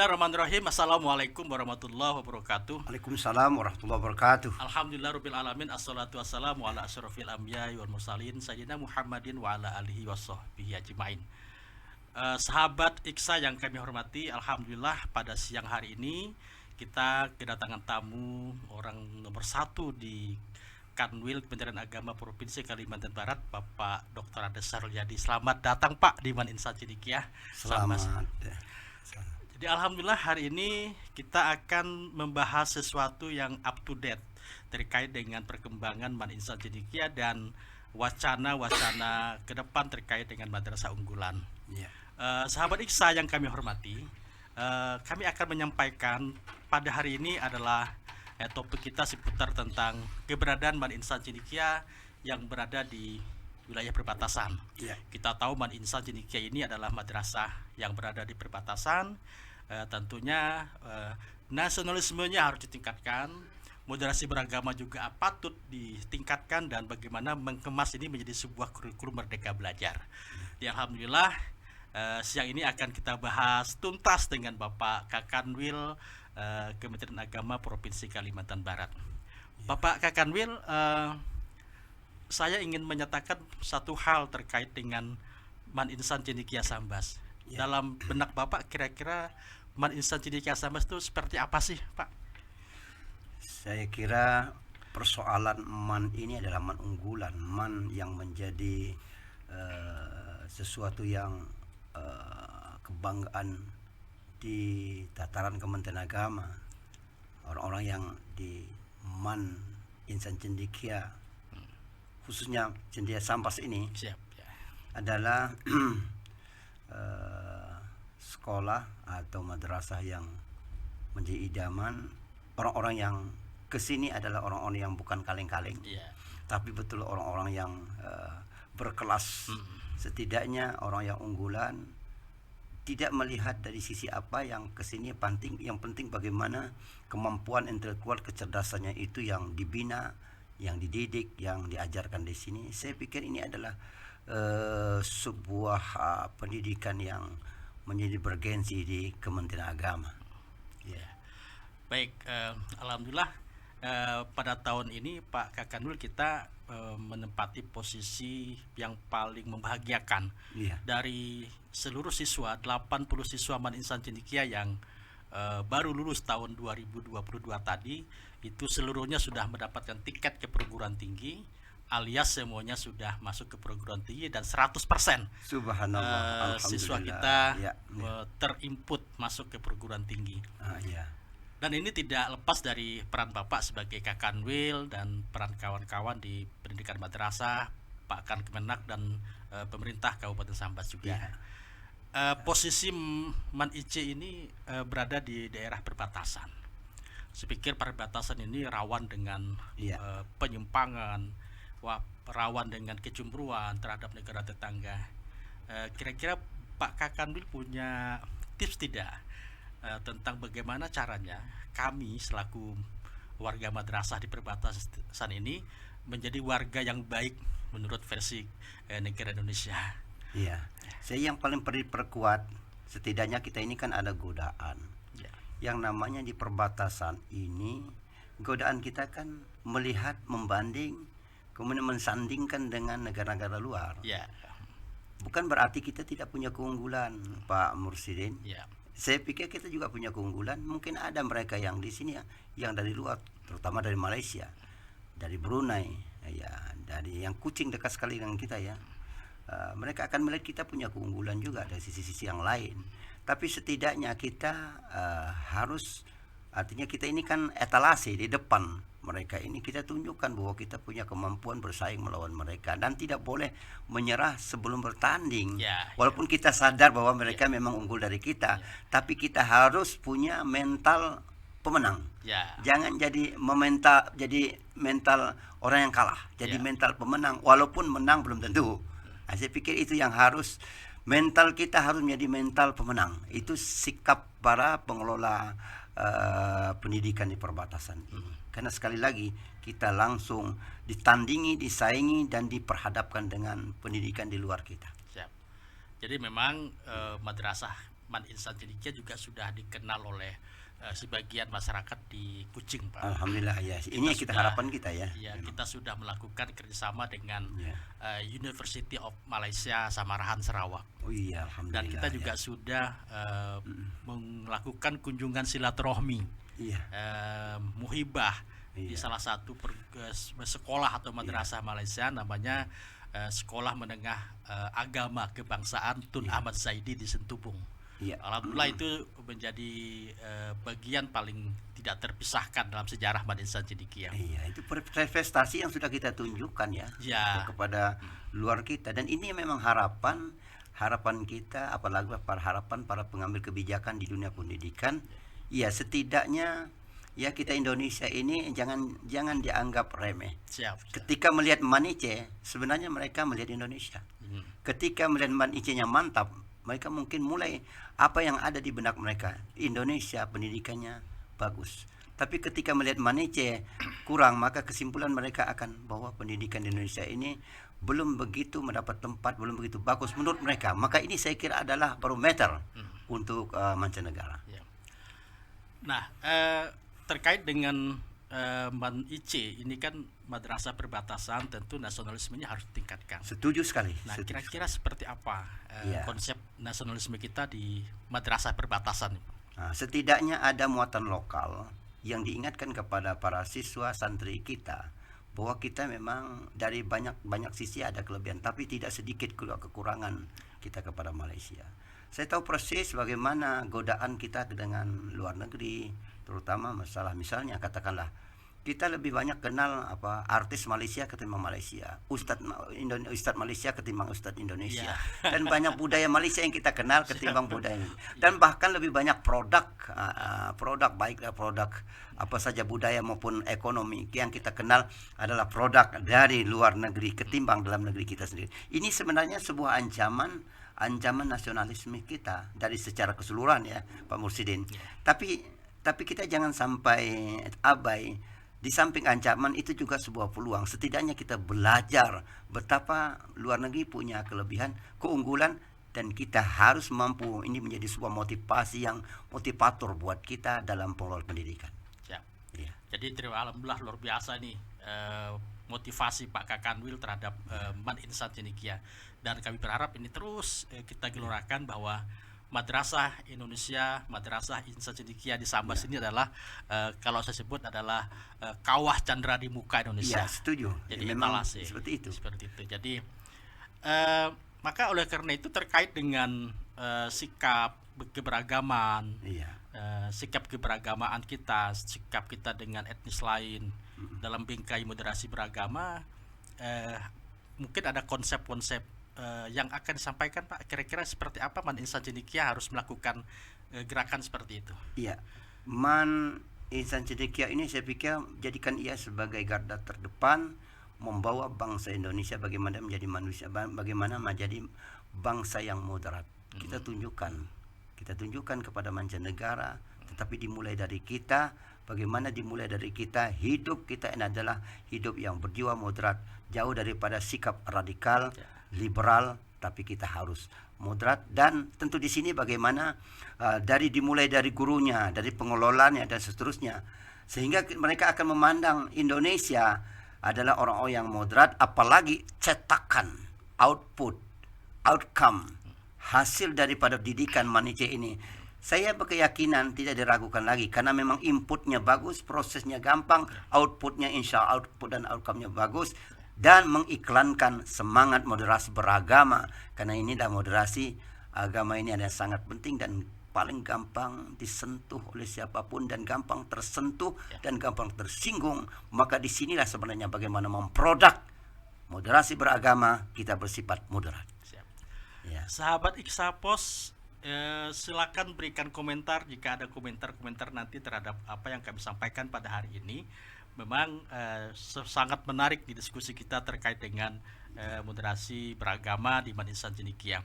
Bismillahirrahmanirrahim. Assalamualaikum warahmatullahi wabarakatuh. Waalaikumsalam warahmatullahi wabarakatuh. Alhamdulillah rabbil alamin. Assalatu wassalamu ala asyrafil anbiya'i wal mursalin sayyidina Muhammadin wa ala alihi washabbihi ajmain. Sahabat Iksa yang kami hormati, alhamdulillah pada siang hari ini kita kedatangan tamu orang nomor satu di Kanwil Kementerian Agama Provinsi Kalimantan Barat, Bapak Dr. Ades Sarulyadi. Selamat datang Pak di Man Insan Cendekia. Selamat. Jadi alhamdulillah hari ini kita akan membahas sesuatu yang up to date terkait dengan perkembangan Man Insan Cendekia dan wacana-wacana ke depan terkait dengan madrasah unggulan. Ya. Sahabat Iksa yang kami hormati, kami akan menyampaikan pada hari ini adalah topik kita seputar tentang keberadaan Man Insan Cendekia yang berada di wilayah perbatasan. Ya. Kita tahu Man Insan Cendekia ini adalah madrasah yang berada di perbatasan. Tentunya nasionalismenya harus ditingkatkan, moderasi beragama juga patut ditingkatkan, dan bagaimana mengemas ini menjadi sebuah kurikulum merdeka belajar. Ya, alhamdulillah siang ini akan kita bahas tuntas dengan Bapak Kakanwil Kementerian Agama Provinsi Kalimantan Barat. Bapak Kakanwil, saya ingin menyatakan satu hal terkait dengan Man Insan Cendekia Sambas. Ya. Dalam benak Bapak, kira-kira Man Insan Cendekia Sambas itu seperti apa sih, Pak? Saya kira persoalan man ini adalah man unggulan, man yang menjadi sesuatu yang kebanggaan di tataran Kementerian Agama. Orang-orang yang di Man Insan Cendekia, khususnya Cendekia Sambas ini, Siap, ya, adalah sekolah atau madrasah yang menjadi idaman orang-orang yang kesini adalah orang-orang yang bukan kaleng-kaleng, ya, tapi betul orang-orang yang berkelas. Setidaknya orang yang unggulan, tidak melihat dari sisi apa yang kesini penting, yang penting bagaimana kemampuan intelektual, kecerdasannya itu yang dibina, yang dididik, yang diajarkan di sini. Saya pikir ini adalah sebuah pendidikan yang menjadi bergensi di Kementerian Agama. ya. Baik, alhamdulillah pada tahun ini Pak Kakanwil kita menempati posisi yang paling membahagiakan. Iya. Dari seluruh siswa, 80 siswa Man Insan Cendekia yang baru lulus tahun 2022 tadi, itu seluruhnya sudah mendapatkan tiket ke perguruan tinggi, alias semuanya sudah masuk ke perguruan tinggi, dan 100% Subhanallah, siswa alhamdulillah. kita Ya, terinput masuk ke perguruan tinggi. ya. Dan ini tidak lepas dari peran Bapak sebagai Kakanwil dan peran kawan-kawan di pendidikan madrasah, Pak Kankemenak, dan pemerintah Kabupaten Sambas juga. Ya. Posisi Man IC ini berada di daerah perbatasan. Saya pikir perbatasan ini rawan dengan Ya. penyimpangan, rawan dengan kecemburuan terhadap negara tetangga. Kira-kira Pak Kakanwil punya tips tidak tentang bagaimana caranya kami selaku warga madrasah di perbatasan ini menjadi warga yang baik menurut versi negara Indonesia? Iya. Saya yang paling perlu perkuat, setidaknya kita ini kan ada godaan. Ya. Yang namanya di perbatasan ini, godaan kita kan melihat, membanding, kemudian mensandingkan dengan negara-negara luar. Ya. Bukan berarti kita tidak punya keunggulan, Pak Mursidin. Ya. Saya pikir kita juga punya keunggulan. Mungkin ada mereka yang di sini yang dari luar, terutama dari Malaysia, dari Brunei, ya, dari yang Kuching dekat sekali dengan kita ya. Mereka akan melihat kita punya keunggulan juga dari sisi-sisi yang lain. Tapi setidaknya kita harus, artinya kita ini kan etalase di depan mereka ini, kita tunjukkan bahwa kita punya kemampuan bersaing melawan mereka, dan tidak boleh menyerah sebelum bertanding. Ya, Walaupun kita sadar bahwa mereka memang unggul dari kita, tapi kita harus punya mental pemenang. Ya. Jangan jadi mental orang yang kalah, jadi Ya. mental pemenang, walaupun menang belum tentu. Nah, saya pikir itu yang harus, mental kita harus menjadi mental pemenang. Itu sikap para pengelola pendidikan di perbatasan ini. Karena sekali lagi kita langsung ditandingi, disaingi, dan diperhadapkan dengan pendidikan di luar kita. Siap. Jadi memang madrasah Man Insan Cendekia juga sudah dikenal oleh sebagian masyarakat di Kuching, Pak. Alhamdulillah ya. Ini kita sudah- harapan kita ya. Ya, kita sudah melakukan kerjasama dengan Ya. University of Malaysia Samarahan Sarawak. Oh iya, Dan alhamdulillah. kita juga ya. sudah melakukan kunjungan silaturahmi Iya. muhibah di Iya. salah satu sekolah atau madrasah Malaysia, namanya Sekolah Menengah Agama Kebangsaan Tun Ahmad Zaidi di Sentubung. Iya. Alhamdulillah itu menjadi bagian paling tidak terpisahkan dalam sejarah Man Insan Cendekia. Iya, itu prestasi yang sudah kita tunjukkan ya, Ya. kepada luar kita, dan ini memang harapan kita, apalagi harapan para pengambil kebijakan di dunia pendidikan. Ya, setidaknya ya kita Indonesia ini jangan dianggap remeh. Siap. Ketika melihat Manice, sebenarnya mereka melihat Indonesia. Hmm. Ketika melihat Manice-nya mantap, mereka mungkin mulai apa yang ada di benak mereka, Indonesia pendidikannya bagus. Tapi ketika melihat Manice kurang, maka kesimpulan mereka akan bahwa pendidikan di Indonesia ini belum begitu mendapat tempat, belum begitu bagus menurut mereka. Maka ini saya kira adalah barometer untuk mancanegara. Ya. Nah, terkait dengan Man IC ini kan madrasah perbatasan, tentu nasionalismenya harus ditingkatkan. Setuju sekali. Nah, setuju. kira-kira seperti apa Iya. konsep nasionalisme kita di madrasah perbatasan? Nah, setidaknya ada muatan lokal yang diingatkan kepada para siswa santri kita bahwa kita memang dari banyak sisi ada kelebihan, tapi tidak sedikit kekurangan kita kepada Malaysia. Saya tahu persis bagaimana godaan kita dengan luar negeri, terutama masalah misalnya katakanlah kita lebih banyak kenal artis Malaysia ketimbang Malaysia, Ustadz Malaysia ketimbang Ustadz Indonesia, dan banyak budaya Malaysia yang kita kenal ketimbang budaya ini. Dan bahkan lebih banyak produk baiklah produk apa saja budaya maupun ekonomi yang kita kenal adalah produk dari luar negeri ketimbang dalam negeri kita sendiri. Ini sebenarnya sebuah ancaman nasionalisme kita dari secara keseluruhan ya, Pak Mursidin. Tapi kita jangan sampai abai. Di samping ancaman itu juga sebuah peluang. Setidaknya kita belajar betapa luar negeri punya kelebihan, keunggulan, dan kita harus mampu ini menjadi sebuah motivator buat kita dalam pengelolaan pendidikan. Siap. Ya. Jadi alhamdulillah luar biasa nih motivasi Pak Kakanwil terhadap Man Insan Cendekia, dan kami berharap ini terus kita gelorakan bahwa Madrasah Indonesia, Madrasah Insan Cendekia di Sambas ini adalah kalau saya sebut adalah kawah candra di muka Indonesia. Iya, setuju. Jadi Memang etalase. seperti itu. Seperti itu. Jadi maka oleh karena itu terkait dengan sikap keberagaman, Iya. sikap keberagamaan kita, sikap kita dengan etnis lain dalam bingkai moderasi beragama, mungkin ada konsep-konsep yang akan disampaikan, Pak. Kira-kira seperti apa Man Insan Cendekia harus melakukan gerakan seperti itu? Iya. Man Insan Cendekia ini saya pikir jadikan ia sebagai garda terdepan membawa bangsa Indonesia bagaimana menjadi manusia, bagaimana menjadi bangsa yang moderat. Kita tunjukkan kepada mancanegara, tetapi dimulai dari kita. Bagaimana dimulai dari kita, hidup kita ini adalah hidup yang berjiwa moderat, jauh daripada sikap radikal, liberal, tapi kita harus moderat. Dan tentu di sini bagaimana dimulai dari gurunya, dari pengelolanya dan seterusnya, sehingga mereka akan memandang Indonesia adalah orang-orang yang moderat, apalagi cetakan, outcome, hasil daripada didikan Manice ini. Saya berkeyakinan tidak diragukan lagi, karena memang inputnya bagus, prosesnya gampang, outputnya insya Allah output dan outcome-nya bagus, dan mengiklankan semangat moderasi beragama, karena ini adalah moderasi agama ini adalah sangat penting dan paling gampang disentuh oleh siapapun, dan gampang tersentuh dan gampang tersinggung. Maka disinilah sebenarnya bagaimana memproduk moderasi beragama kita bersifat moderat. Siap. Ya. Sahabat Iksapos, silakan berikan komentar jika ada komentar-komentar nanti terhadap apa yang kami sampaikan pada hari ini. Memang sangat menarik di diskusi kita terkait dengan moderasi beragama di Man Insan Cendekia.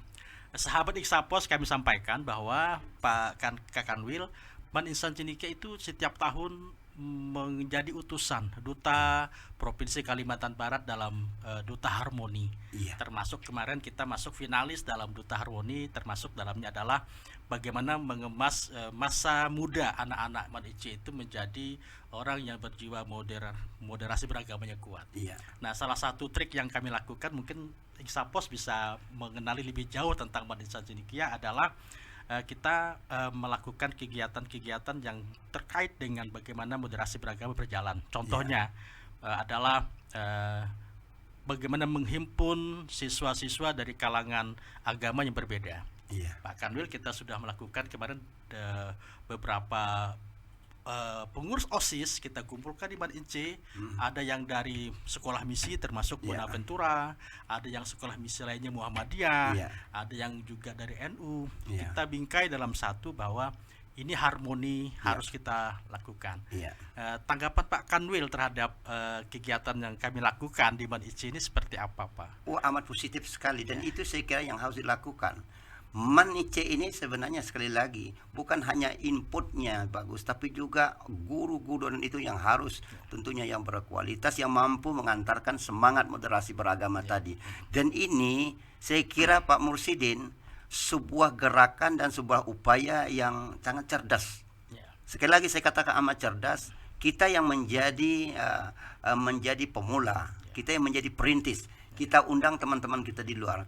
Sahabat Iksapos, kami sampaikan bahwa Pak Kakanwil, Man Insan Cendekia itu setiap tahun menjadi utusan duta Provinsi Kalimantan Barat dalam Duta Harmoni. Iya. Termasuk kemarin kita masuk finalis dalam Duta Harmoni, termasuk dalamnya adalah bagaimana mengemas masa muda anak-anak MANIC itu menjadi orang yang berjiwa moderasi beragamanya kuat. Iya. Nah, salah satu trik yang kami lakukan, mungkin Iksapos bisa mengenali lebih jauh tentang MAN Insan Cendekia, adalah kita melakukan kegiatan-kegiatan yang terkait dengan bagaimana moderasi beragama berjalan. Contohnya adalah bagaimana menghimpun siswa-siswa dari kalangan agama yang berbeda. Iya. Pak Kanwil, kita sudah melakukan kemarin beberapa pengurus OSIS kita kumpulkan di MAN INC. Ada yang dari sekolah misi termasuk Bonaventura, ada yang sekolah misi lainnya Muhammadiyah, ada yang juga dari NU. Kita bingkai dalam satu bahwa ini harmoni harus kita lakukan. Tanggapan Pak Kanwil terhadap kegiatan yang kami lakukan di MAN INC ini seperti apa, Pak? Amat positif sekali, dan itu saya kira yang harus dilakukan. MAN IC ini sebenarnya sekali lagi bukan hanya inputnya bagus, tapi juga guru-guru dan itu yang harus tentunya yang berkualitas, yang mampu mengantarkan semangat moderasi beragama tadi. Dan ini saya kira Pak Mursidin sebuah gerakan dan sebuah upaya yang sangat cerdas. Sekali lagi saya katakan amat cerdas. Kita yang menjadi menjadi pemula, kita yang menjadi perintis, kita undang teman-teman kita di luar.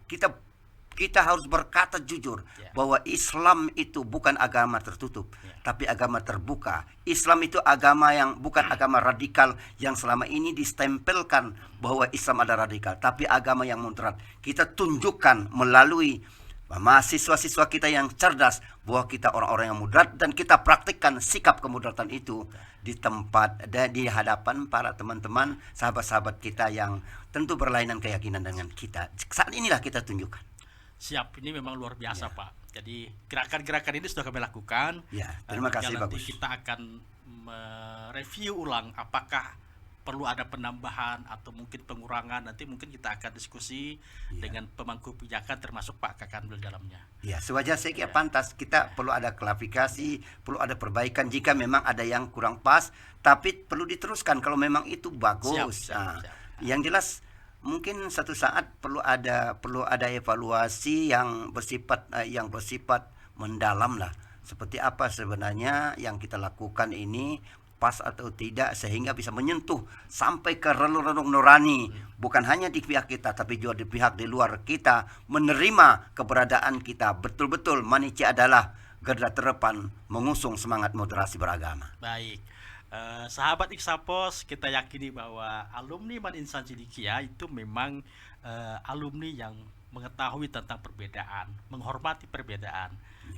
Kita harus berkata jujur bahwa Islam itu bukan agama tertutup, tapi agama terbuka. Islam itu agama yang bukan agama radikal yang selama ini distempelkan bahwa Islam ada radikal, tapi agama yang moderat. Kita tunjukkan melalui mahasiswa-siswa kita yang cerdas bahwa kita orang-orang yang moderat, dan kita praktikkan sikap kemudaratan itu di tempat dan di hadapan para teman-teman, sahabat-sahabat kita yang tentu berlainan keyakinan dengan kita. Saat inilah kita tunjukkan. Siap, ini memang luar biasa Pak. Jadi gerakan-gerakan ini sudah kami lakukan. Terima kasih, nanti bagus. kita akan mereview ulang apakah perlu ada penambahan atau mungkin pengurangan. Nanti mungkin kita akan diskusi dengan pemangku kebijakan termasuk Pak Kakanwil dalamnya. Sewajar saya kira pantas kita perlu ada klarifikasi, perlu ada perbaikan jika memang ada yang kurang pas, tapi perlu diteruskan kalau memang itu bagus. Siap. Yang jelas mungkin satu saat perlu ada evaluasi yang bersifat mendalam lah. Seperti apa sebenarnya yang kita lakukan ini pas atau tidak, sehingga bisa menyentuh sampai ke relung-relung nurani, bukan hanya di pihak kita tapi juga di pihak di luar kita, menerima keberadaan kita. Betul-betul MAN IC adalah garda terdepan mengusung semangat moderasi beragama. Baik. Sahabat Iksapos, kita yakini bahwa alumni MAN Insan Cendekia itu memang alumni yang mengetahui tentang perbedaan, menghormati perbedaan.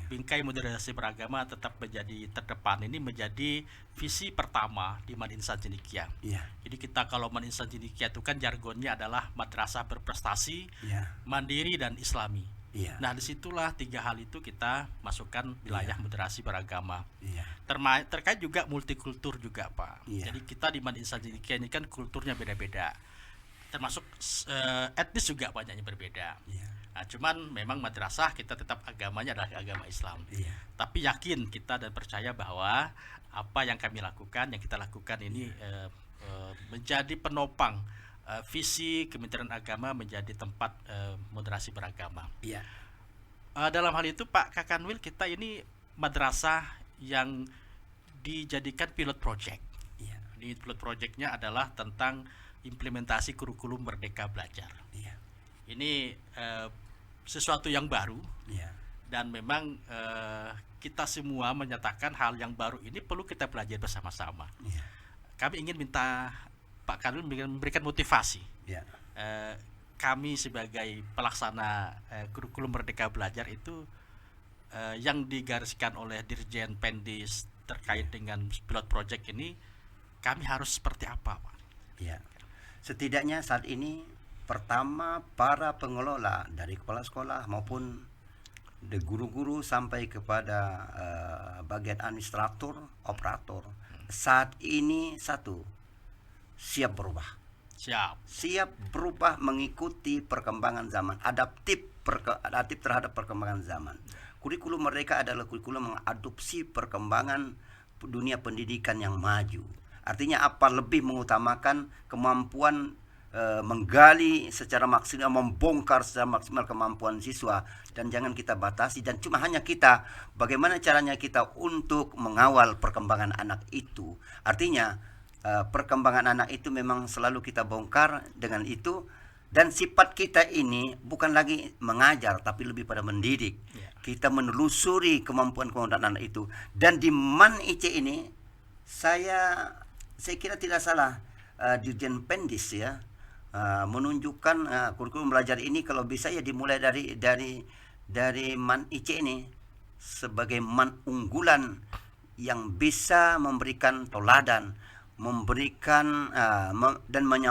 Bingkai moderasi beragama tetap menjadi terdepan. Ini menjadi visi pertama di MAN Insan Cendekia. Jadi kita kalau MAN Insan Cendekia itu kan jargonnya adalah madrasah berprestasi, mandiri dan islami. Nah, disitulah tiga hal itu kita masukkan wilayah moderasi beragama. Terkait juga multikultur juga Pak. Jadi kita di MAN Insan Cendekia ini kan kulturnya beda-beda, termasuk etnis juga banyaknya berbeda. Nah, cuman memang madrasah kita tetap agamanya adalah agama Islam. Tapi yakin kita dan percaya bahwa apa yang kami lakukan, yang kita lakukan ini menjadi penopang visi Kementerian Agama menjadi tempat moderasi beragama. Dalam hal itu Pak Kakanwil, kita ini madrasah yang dijadikan pilot project. Ini pilot projectnya adalah tentang implementasi kurikulum Merdeka Belajar. Ini sesuatu yang baru, dan memang kita semua menyatakan hal yang baru ini perlu kita pelajari bersama-sama. Kami ingin minta Pak Kanwil memberikan motivasi. Kami sebagai pelaksana kurikulum Merdeka Belajar itu yang digariskan oleh Dirjen Pendis terkait dengan pilot project ini, kami harus seperti apa, Pak? Setidaknya saat ini pertama para pengelola dari kepala sekolah maupun dari guru-guru sampai kepada bagian administrator, operator, saat ini siap berubah. Siap berubah mengikuti perkembangan zaman, adaptif terhadap perkembangan zaman. Kurikulum Merdeka adalah kurikulum mengadopsi perkembangan dunia pendidikan yang maju. Artinya apa? Lebih mengutamakan kemampuan menggali secara maksimal, membongkar secara maksimal kemampuan siswa, dan jangan kita batasi, dan cuma hanya kita bagaimana caranya kita untuk mengawal perkembangan anak itu. Artinya perkembangan anak itu memang selalu kita bongkar dengan itu, dan sifat kita ini bukan lagi mengajar tapi lebih pada mendidik. Kita menelusuri kemampuan-kemampuan anak itu, dan di MAN IC ini saya kira tidak salah Dirjen Pendis ya menunjukkan kurikulum belajar ini kalau bisa ya dimulai dari MAN IC ini sebagai MAN unggulan yang bisa memberikan teladan, memberikan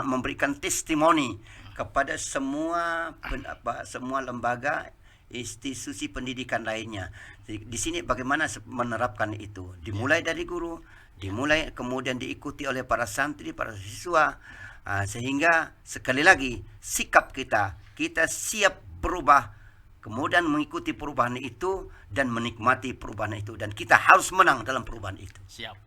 memberikan testimoni kepada semua lembaga institusi pendidikan lainnya. Di sini bagaimana menerapkan itu, dimulai dari guru, dimulai kemudian diikuti oleh para santri, para siswa. Sehingga sekali lagi sikap kita siap berubah, kemudian mengikuti perubahan itu dan menikmati perubahan itu, dan kita harus menang dalam perubahan itu. Siap.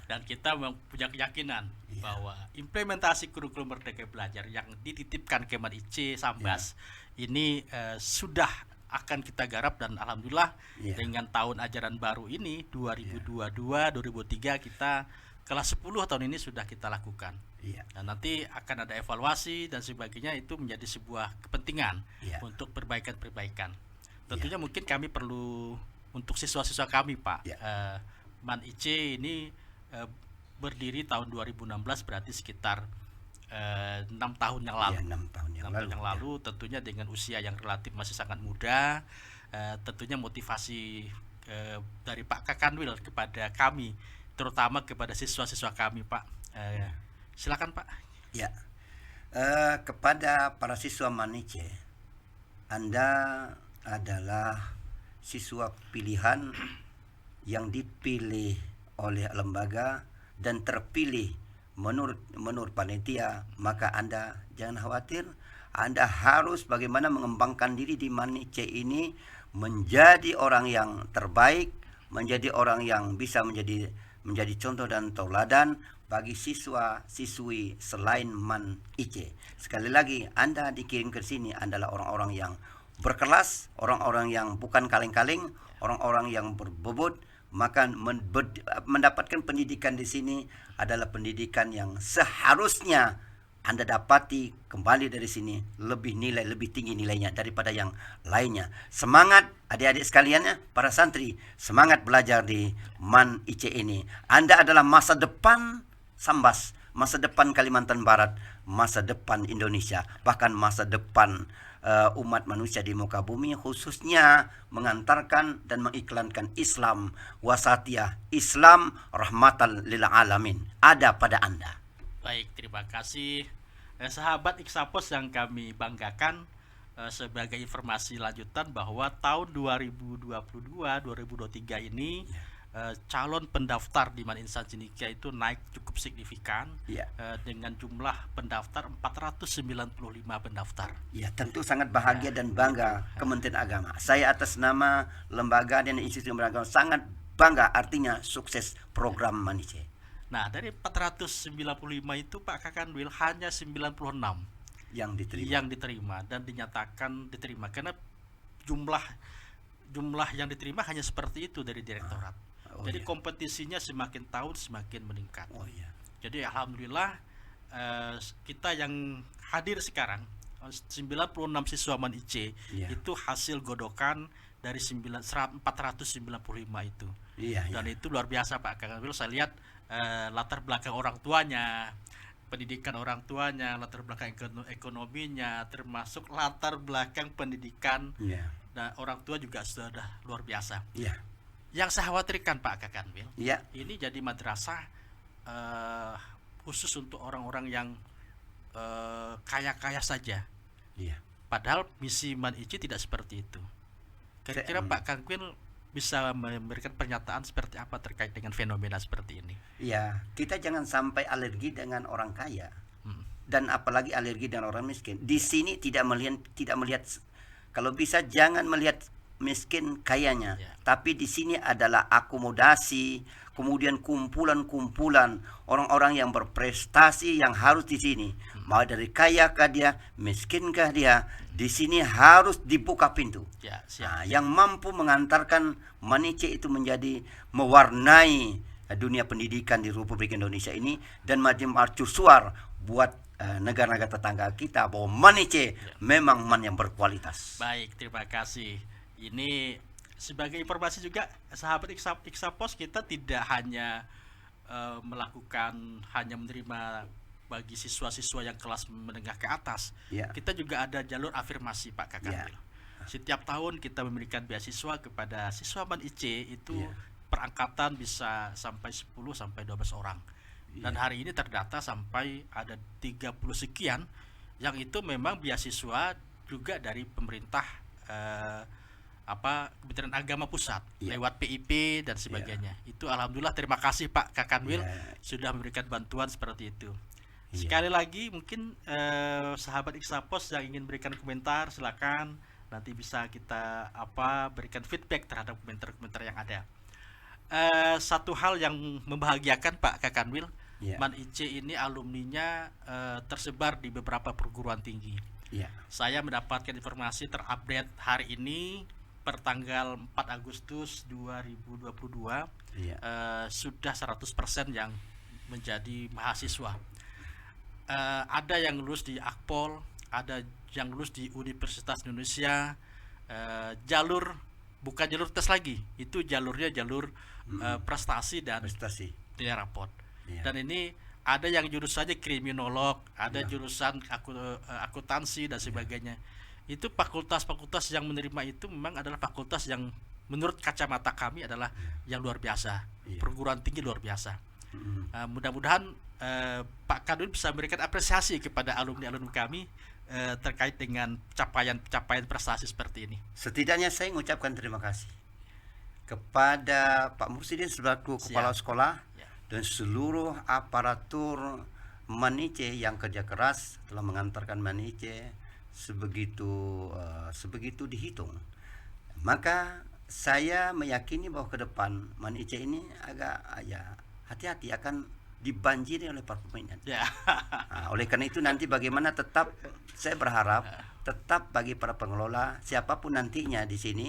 Dan kita punya keyakinan bahwa implementasi kurikulum Merdeka Belajar yang dititipkan Keman IC Sambas ini sudah akan kita garap, dan alhamdulillah dengan tahun ajaran baru ini 2022-2023 kita kelas 10 tahun ini sudah kita lakukan. Dan nanti akan ada evaluasi dan sebagainya, itu menjadi sebuah kepentingan untuk perbaikan-perbaikan. Tentunya mungkin kami perlu untuk siswa-siswa kami Pak, MAN IC ini berdiri tahun 2016, berarti sekitar 6 tahun yang lalu. 6 tahun yang lalu. Tentunya dengan usia yang relatif masih sangat muda, tentunya motivasi dari Pak Kakanwil kepada kami, terutama kepada siswa-siswa kami Pak. Silakan Pak. Ya, kepada para siswa MAN IC, Anda adalah siswa pilihan yang dipilih oleh lembaga dan terpilih menurut panitia. Maka Anda jangan khawatir, Anda harus bagaimana mengembangkan diri di MAN IC ini menjadi orang yang terbaik, menjadi orang yang bisa menjadi contoh dan tauladan bagi siswa-siswi selain MAN IC. Sekali lagi, Anda dikirim ke sini adalah orang-orang yang berkelas, orang-orang yang bukan kaleng-kaleng, orang-orang yang berbobot. Maka mendapatkan pendidikan di sini adalah pendidikan yang seharusnya Anda dapati kembali dari sini lebih tinggi nilainya daripada yang lainnya. Semangat adik-adik sekaliannya, para santri, semangat belajar di MAN IC ini. Anda adalah masa depan Sambas, masa depan Kalimantan Barat, masa depan Indonesia, bahkan masa depan umat manusia di muka bumi, khususnya mengantarkan dan mengiklankan Islam wasatiyah, Islam rahmatan lil alamin, ada pada Anda. Baik, terima kasih sahabat Iksapos yang kami banggakan. Sebagai informasi lanjutan bahwa tahun 2022-2023 ini calon pendaftar di MAN Insan Cendekia itu naik cukup signifikan, dengan jumlah pendaftar 495 pendaftar. Ya, tentu sangat bahagia dan bangga Kementerian Agama. Saya atas nama lembaga dan institusi beragama sangat bangga, artinya sukses program MAN IC. Nah, dari 495 itu Pak Kakanwil hanya 96 yang diterima dan dinyatakan diterima, karena jumlah yang diterima hanya seperti itu dari direktorat. Jadi kompetisinya semakin tahun semakin meningkat. Jadi alhamdulillah kita yang hadir sekarang 96 siswa MAN IC itu hasil godokan dari 495 itu. Dan itu luar biasa Pak Kakanwil. Saya lihat latar belakang orang tuanya, pendidikan orang tuanya, latar belakang ekonominya, termasuk latar belakang pendidikan dan orang tua juga sudah luar biasa. Yang saya khawatirkan Pak Kakanwil, ini jadi madrasah khusus untuk orang-orang yang kaya-kaya saja. Padahal misi MAN IC tidak seperti itu. Kira-kira Pak Kakanwil bisa memberikan pernyataan seperti apa terkait dengan fenomena seperti ini? Ya, kita jangan sampai alergi dengan orang kaya, dan apalagi alergi dengan orang miskin. Di sini tidak melihat, kalau bisa jangan melihat miskin kayanya, Ya. tapi di sini adalah akomodasi, kemudian kumpulan-kumpulan orang-orang yang berprestasi yang harus di sini. Mau dari kaya kah dia, miskinkah dia, di sini harus dibuka pintu. Ya, siap. Nah, yang mampu mengantarkan Manice itu menjadi mewarnai dunia pendidikan di Republik Indonesia ini dan majim mercusuar buat negara-negara tetangga kita bahwa Manice memang man yang berkualitas. Baik, terima kasih. Ini sebagai informasi juga, sahabat Iksapos, kita tidak hanya hanya menerima bagi siswa-siswa yang kelas menengah ke atas. Ya. Kita juga ada jalur afirmasi, Pak Kakanwil. Setiap tahun kita memberikan beasiswa kepada siswa Manice itu Ya. per angkatan bisa sampai 10 sampai 12 orang. Dan hari ini terdata sampai ada 30 sekian yang itu memang beasiswa juga dari pemerintah Kementerian Agama Pusat lewat PIP dan sebagainya. Itu alhamdulillah, terima kasih Pak Kakanwil sudah memberikan bantuan seperti itu. Sekali lagi mungkin sahabat Iksapos yang ingin berikan komentar silakan, nanti bisa kita berikan feedback terhadap komentar-komentar yang ada. Satu hal yang membahagiakan Pak Kakanwil, Manice ini alumninya tersebar di beberapa perguruan tinggi. Saya mendapatkan informasi terupdate hari ini per tanggal 4 Agustus 2022 sudah 100% yang menjadi mahasiswa. Ada yang lulus di Akpol, ada yang lulus di Universitas Indonesia. Bukan jalur tes lagi, itu jalurnya jalur prestasi dan nilai raport. Dan ini ada yang jurusannya kriminolog, ada jurusan akuntansi dan sebagainya. Itu fakultas-fakultas yang menerima itu memang adalah fakultas yang menurut kacamata kami adalah yang luar biasa, perguruan tinggi luar biasa. Mudah-mudahan Pak Kadun bisa memberikan apresiasi kepada alumni-alumni kami terkait dengan capaian prestasi seperti ini. Setidaknya saya mengucapkan terima kasih kepada Pak Mursidin selaku kepala sekolah dan seluruh aparatur Manice yang kerja keras telah mengantarkan Manice sebegitu dihitung. Maka saya meyakini bahwa ke depan Manice ini agak hati-hati akan dibanjiri oleh para peminat. Nah, oleh karena itu nanti bagaimana tetap saya berharap tetap bagi para pengelola siapapun nantinya di sini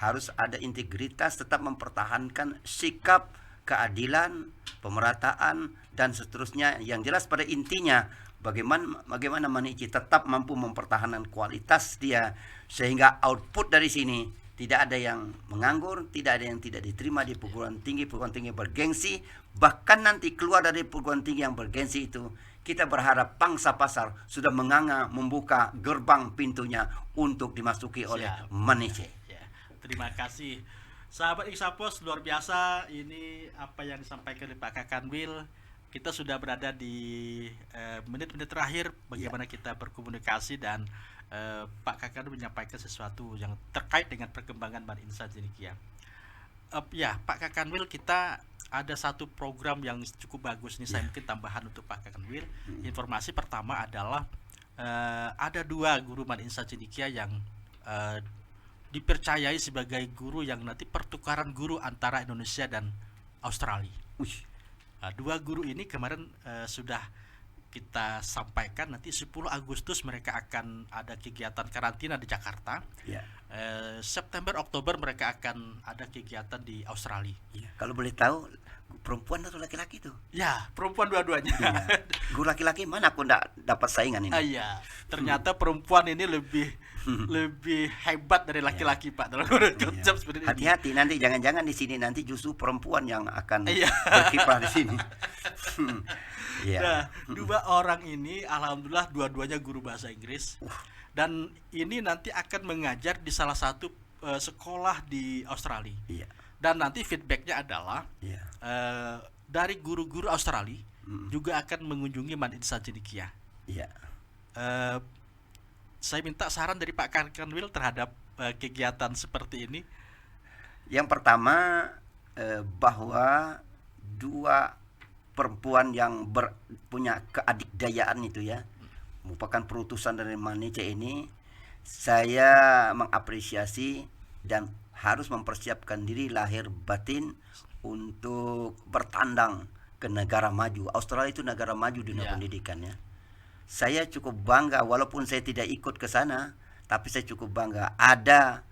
harus ada integritas, tetap mempertahankan sikap keadilan, pemerataan dan seterusnya. Yang jelas pada intinya bagaimana Manice tetap mampu mempertahankan kualitas dia sehingga output dari sini tidak ada yang menganggur, tidak ada yang tidak diterima di perguruan tinggi bergengsi. Bahkan nanti keluar dari perguruan tinggi yang bergengsi itu, kita berharap pangsa pasar sudah menganga membuka gerbang pintunya untuk dimasuki oleh Manice. Terima kasih. Sahabat Iksapos, luar biasa ini apa yang disampaikan oleh Pak Kakanwil. Kita sudah berada di menit-menit terakhir bagaimana kita berkomunikasi dan Pak Kakanwil menyampaikan sesuatu yang terkait dengan perkembangan Ban Insan Cendekia. Pak Kakanwil, kita ada satu program yang cukup bagus nih. Saya mungkin tambahan untuk Pak Kakanwil. Informasi pertama adalah ada 2 guru Ban Insan Cendekia yang dipercayai sebagai guru yang nanti pertukaran guru antara Indonesia dan Australia. 2 guru ini kemarin sudah kita sampaikan, nanti 10 Agustus mereka akan ada kegiatan karantina di Jakarta. September Oktober mereka akan ada kegiatan di Australia. Kalau boleh tahu perempuan atau laki-laki tuh? Ya, perempuan dua-duanya. Guru laki-laki mana aku enggak dapat saingan ini. Ternyata perempuan ini lebih hebat dari laki-laki, Pak, dalam konsep seperti ini. Hati-hati nanti jangan-jangan di sini nanti justru perempuan yang akan berkiprah di sini. Nah, 2 orang ini alhamdulillah dua-duanya guru bahasa Inggris. Dan ini nanti akan mengajar di salah satu sekolah di Australia. Dan nanti feedbacknya adalah dari guru-guru Australia juga akan mengunjungi Ban Insan Cendekia. Saya minta saran dari Pak Kakanwil terhadap kegiatan seperti ini. Yang pertama bahwa 2 perempuan yang punya keadikdayaan itu merupakan perutusan dari Manice ini, saya mengapresiasi dan harus mempersiapkan diri lahir batin untuk bertandang ke negara maju. Australia itu negara maju dunia Ya. pendidikan ya. Saya cukup bangga walaupun saya tidak ikut ke sana, tapi saya cukup bangga ada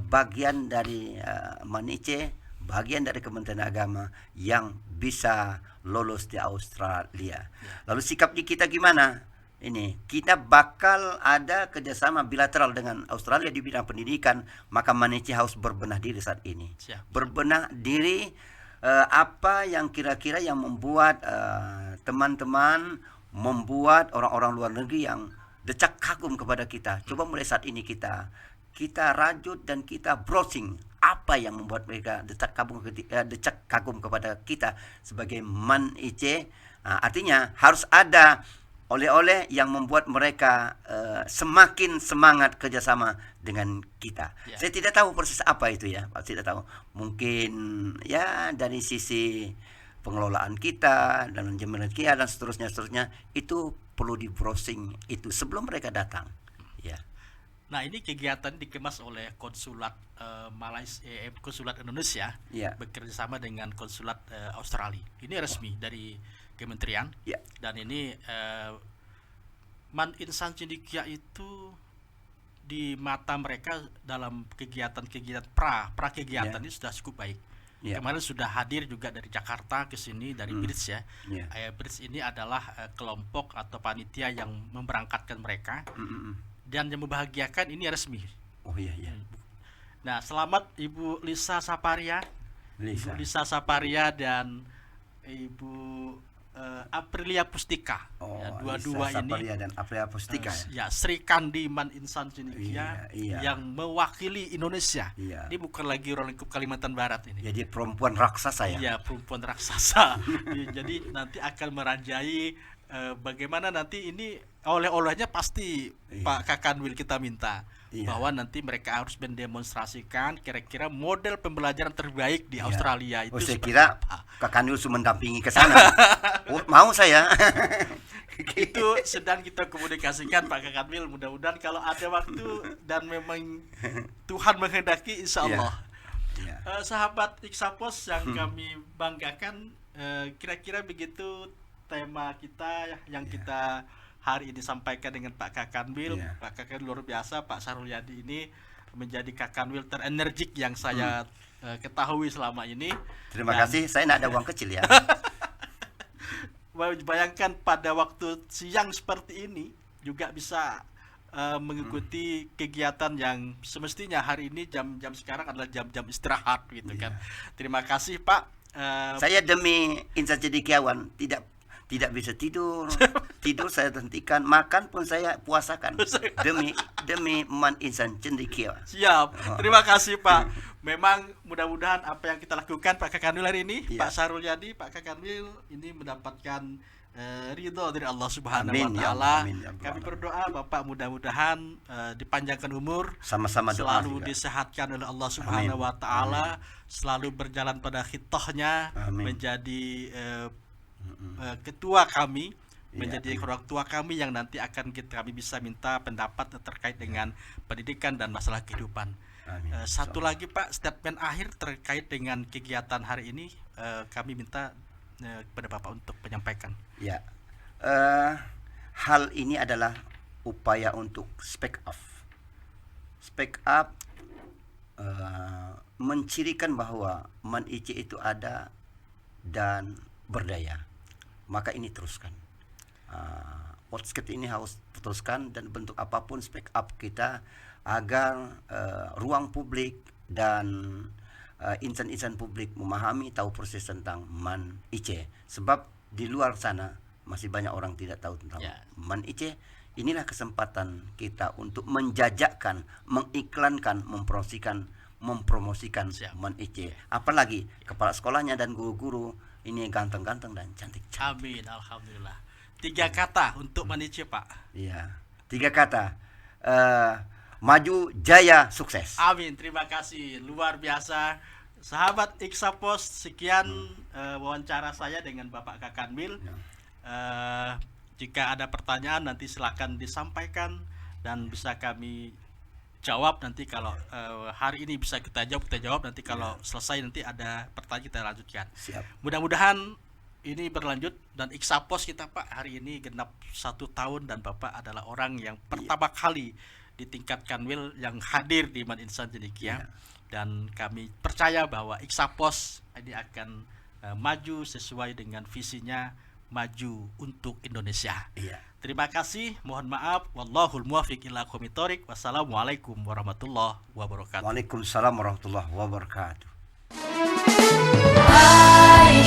bagian dari Manice, bagian dari Kementerian Agama yang bisa lolos di Australia. Lalu sikap di kita gimana? Ini kita bakal ada kerjasama bilateral dengan Australia di bidang pendidikan, maka Manice harus berbenah diri saat ini. Siap. Berbenah diri apa yang kira-kira yang membuat teman-teman, membuat orang-orang luar negeri yang decak kagum kepada kita. Coba mulai saat ini kita rajut dan kita browsing apa yang membuat mereka decak kagum kepada kita sebagai Manice. Artinya harus ada oleh-oleh yang membuat mereka semakin semangat kerjasama dengan kita. Ya. Saya tidak tahu persis apa itu ya, Pak, tidak tahu. Mungkin ya dari sisi pengelolaan kita dan manajemen kita dan seterusnya itu perlu di browsing itu sebelum mereka datang. Ya. Nah, ini kegiatan dikemas oleh konsulat konsulat Indonesia Ya. bekerja sama dengan konsulat Australia. Ini resmi dari kementerian. Ya. Dan ini Man Insan Cendekia itu di mata mereka dalam kegiatan-kegiatan pra kegiatan Ya. ini sudah cukup baik. Ya. Kemarin sudah hadir juga dari Jakarta ke sini dari BRIDS ya. Ya. BRIDS ini adalah kelompok atau panitia yang memberangkatkan mereka dan yang membahagiakan ini resmi. Oh iya iya. Nah, selamat Ibu Lisa Saparia. Lisa. Ibu Lisa Saparia dan Ibu Aprilia Pustika. Oh, Ya, dua-dua Lisa ini Saparia dan Aprilia Pustika ya. Sri Kandi Man Insan Cendekia Iya. yang mewakili Indonesia. Iya. Ini bukan lagi orang lingkup Kalimantan Barat ini. Jadi perempuan raksasa ya. Iya, perempuan raksasa. Jadi nanti akan merajai bagaimana nanti ini oleh-olehnya pasti Iya. Pak Kakanwil kita minta Iya. bahwa nanti mereka harus mendemonstrasikan kira-kira model pembelajaran terbaik di Australia itu Oh, saya seperti kira apa. Kak Kanwil sudah mendampingi ke sana. Oh, mau saya. Itu sedang kita komunikasikan Pak Kakanwil, mudah-mudahan kalau ada waktu dan memang Tuhan menghendaki insya Allah. Iya. Sahabat Iksapos yang kami banggakan, kira-kira begitu tema kita yang kita hari ini sampaikan dengan Pak Kakanwil. Iya. Pak Kakanwil luar biasa, Pak Sarul Yadi ini menjadi Kakanwil terenergik yang saya ketahui selama ini. Terima Dan kasih. Saya tidak ada uang kecil ya. bayangkan pada waktu siang seperti ini juga bisa mengikuti kegiatan yang semestinya hari ini jam-jam sekarang adalah jam-jam istirahat gitu kan. Terima kasih Pak. Saya demi Insan Cendekiawan tidak bisa tidur. Tidur saya hentikan, makan pun saya puasakan demi Man Insan Cendekia. Siap. Terima kasih Pak. Memang mudah-mudahan apa yang kita lakukan Pak Kakanwil hari ini, Iya. Pak Sarul Yadi, Pak Kakanwil ini mendapatkan ridho dari Allah Subhanahu Amin, wa ya taala. Allah, amin, ya Allah. Kami berdoa Bapak mudah-mudahan dipanjangkan umur, Sama-sama doa selalu juga. disehatkan oleh Allah Subhanahu wa taala, selalu berjalan pada khitohnya, Amin. menjadi ketua kami, Iya, menjadi orang tua kami yang nanti akan kami bisa minta pendapat terkait dengan pendidikan dan masalah kehidupan. Amin. Satu lagi Pak, statement akhir terkait dengan kegiatan hari ini, kami minta kepada Bapak untuk menyampaikan. Ya, hal ini adalah upaya untuk speak up. Speak up mencirikan bahwa Manice itu ada dan berdaya. Maka ini teruskan. Podcast ini harus teruskan dan bentuk apapun speak up kita agar ruang publik dan insan-insan publik memahami tahu proses tentang Manice. Sebab di luar sana masih banyak orang tidak tahu tentang Manice. Inilah kesempatan kita untuk menjajakkan, mengiklankan, mempromosikan Manice. Apalagi kepala sekolahnya dan guru-guru ini ganteng-ganteng dan cantik. Amin, alhamdulillah. 3 kata untuk Manice Pak. Iya, 3 kata. Maju, jaya, sukses. Amin, terima kasih, luar biasa. Sahabat Iksapos, sekian wawancara saya dengan Bapak Kakanwil. Jika ada pertanyaan nanti silakan disampaikan dan bisa kami jawab nanti kalau hari ini bisa kita jawab nanti kalau selesai nanti ada pertanyaan kita lanjutkan. Siap. Mudah-mudahan ini berlanjut dan Iksapos kita Pak hari ini genap 1 tahun dan Bapak adalah orang yang pertama kali ditingkatkan Will yang hadir di Man Insan Cendekia. Dan kami percaya bahwa Iksapos ini akan maju sesuai dengan visinya, maju untuk Indonesia. Iya. Terima kasih, mohon maaf. Wallahul muwaffiq ila aqwamit thoriq. Wassalamualaikum warahmatullahi wabarakatuh. Waalaikumsalam warahmatullahi wabarakatuh. Ai,